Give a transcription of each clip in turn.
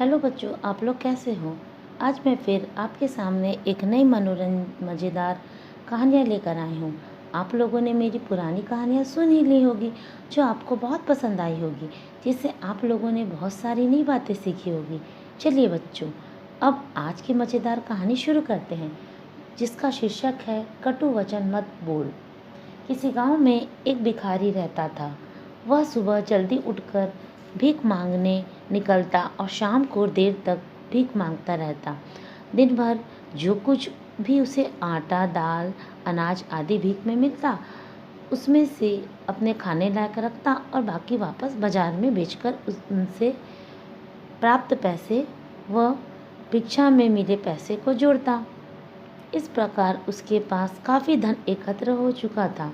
Hello बच्चों, आप लोग कैसे हो। आज मैं फिर आपके सामने एक नई मज़ेदार कहानियाँ लेकर आई हूँ। आप लोगों ने मेरी पुरानी कहानियाँ सुन ही ली होगी जो आपको बहुत पसंद आई होगी, जिससे आप लोगों ने बहुत सारी नई बातें सीखी होगी। चलिए बच्चों, अब आज की मज़ेदार कहानी शुरू करते हैं, जिसका शीर्षक है कटु वचन मत बोल। किसी गांव में एक भिखारी रहता था। वह सुबह जल्दी उठकर भीख मांगने निकलता और शाम को देर तक भीख मांगता रहता। दिन भर जो कुछ भी उसे आटा, दाल, अनाज आदि भीख में मिलता, उसमें से अपने खाने लायक रखता और बाकी वापस बाजार में बेचकर उनसे प्राप्त पैसे व भिक्षा में मिले पैसे को जोड़ता। इस प्रकार उसके पास काफ़ी धन एकत्र हो चुका था।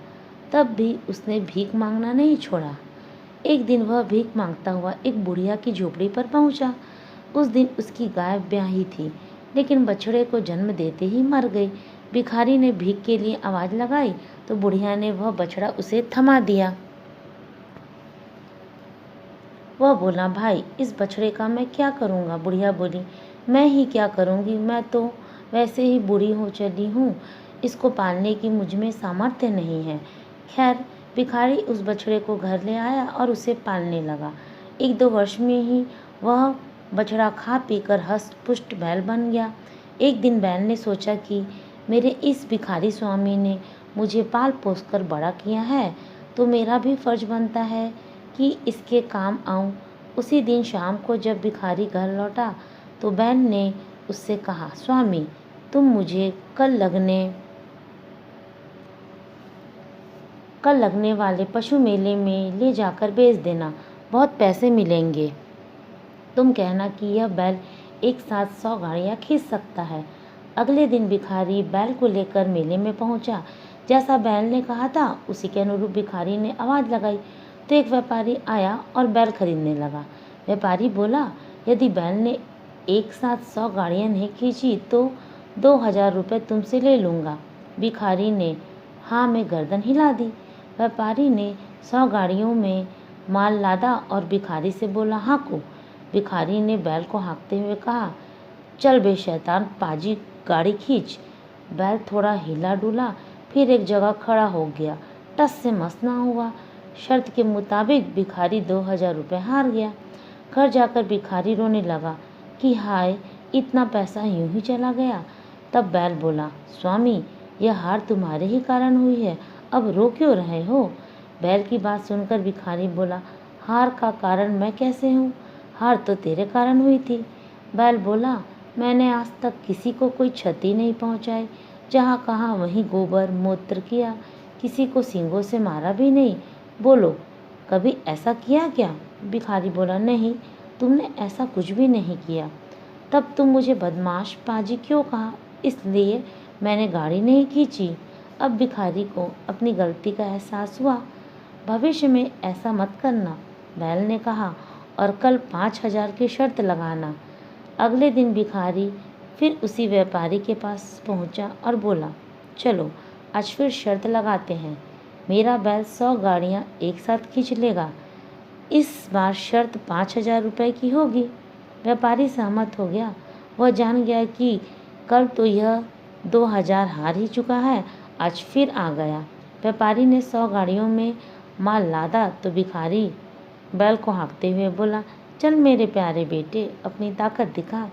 तब भी उसने भीख मांगना नहीं छोड़ा। एक दिन वह भीख मांगता हुआ एक बुढ़िया की झोपड़ी पर पहुंचा। उस दिन उसकी गाय ब्याही थी, लेकिन बछड़े को जन्म देते ही मर गई। भिखारी ने भीख के लिए आवाज़ लगाई तो बुढ़िया ने वह बछड़ा उसे थमा दिया। वह बोला, भाई इस बछड़े का मैं क्या करूँगा। बुढ़िया बोली, मैं ही क्या करूँगी, मैं तो वैसे ही बूढ़ी हो चली हूँ, इसको पालने की मुझ में सामर्थ्य नहीं है। खैर, भिखारी उस बछड़े को घर ले आया और उसे पालने लगा। 1-2 वर्ष में ही वह बछड़ा खा पीकर हष्ट पुष्ट बैल बन गया। एक दिन बैल ने सोचा कि मेरे इस भिखारी स्वामी ने मुझे पाल पोस कर बड़ा किया है, तो मेरा भी फर्ज बनता है कि इसके काम आऊं। उसी दिन शाम को जब भिखारी घर लौटा तो बैल ने उससे कहा, स्वामी तुम मुझे कल लगने वाले पशु मेले में ले जाकर बेच देना, बहुत पैसे मिलेंगे। तुम कहना कि यह बैल एक साथ 100 गाड़ियाँ खींच सकता है। अगले दिन भिखारी बैल को लेकर मेले में पहुंचा। जैसा बैल ने कहा था उसी के अनुरूप भिखारी ने आवाज़ लगाई तो एक व्यापारी आया और बैल खरीदने लगा। व्यापारी बोला, यदि बैल ने एक साथ 100 गाड़ियाँ नहीं खींची तो 2000 रुपये तुमसे ले लूँगा। भिखारी ने हाँ में गर्दन हिला दी। व्यापारी ने 100 गाड़ियों में माल लादा और भिखारी से बोला, हाँको। भिखारी ने बैल को हाँकते हुए कहा, चल बे शैतान पाजी, गाड़ी खींच। बैल थोड़ा हिला डुला, फिर एक जगह खड़ा हो गया। टस से मस ना हुआ। शर्त के मुताबिक भिखारी 2000 रुपये हार गया। घर जाकर भिखारी रोने लगा कि हाय, इतना पैसा यूं ही चला गया। तब बैल बोला, स्वामी यह हार तुम्हारे ही कारण हुई है, अब रो क्यों रहे हो। बैल की बात सुनकर भिखारी बोला, हार का कारण मैं कैसे हूँ, हार तो तेरे कारण हुई थी। बैल बोला, मैंने आज तक किसी को कोई क्षति नहीं पहुँचाई, जहाँ कहाँ वहीं गोबर मूत्र किया, किसी को सींगों से मारा भी नहीं। बोलो, कभी ऐसा किया क्या। भिखारी बोला, नहीं, तुमने ऐसा कुछ भी नहीं किया। तब तुम मुझे बदमाश पाजी क्यों कहा। इसलिए मैंने गाड़ी नहीं खींची। अब भिखारी को अपनी गलती का एहसास हुआ। भविष्य में ऐसा मत करना, बैल ने कहा, और कल 5000 की शर्त लगाना। अगले दिन भिखारी फिर उसी व्यापारी के पास पहुंचा और बोला, चलो आज फिर शर्त लगाते हैं, मेरा बैल 100 गाड़ियाँ एक साथ खींच लेगा। इस बार शर्त 5000 रुपये की होगी। व्यापारी सहमत हो गया। वह जान गया कि कल तो यह 2000 हार ही चुका है, आज फिर आ गया। व्यापारी ने 100 गाड़ियों में माल लादा तो भिखारी बैल को हाँकते हुए बोला, चल मेरे प्यारे बेटे, अपनी ताकत दिखा।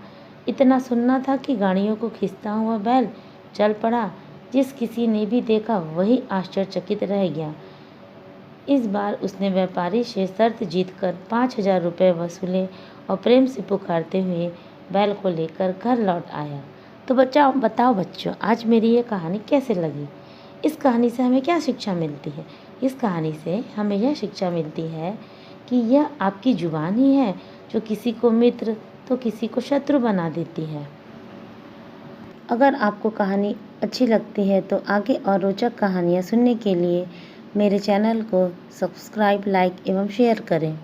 इतना सुनना था कि गाड़ियों को खींचता हुआ बैल चल पड़ा। जिस किसी ने भी देखा वही आश्चर्यचकित रह गया। इस बार उसने व्यापारी से शर्त जीतकर 5000 रुपये वसूले और प्रेम से पुकारते हुए बैल को लेकर घर लौट आया। तो बताओ बच्चों, आज मेरी ये कहानी कैसे लगी। इस कहानी से हमें क्या शिक्षा मिलती है। इस कहानी से हमें यह शिक्षा मिलती है कि यह आपकी जुबान ही है जो किसी को मित्र तो किसी को शत्रु बना देती है। अगर आपको कहानी अच्छी लगती है तो आगे और रोचक कहानियाँ सुनने के लिए मेरे चैनल को सब्सक्राइब, लाइक एवं शेयर करें।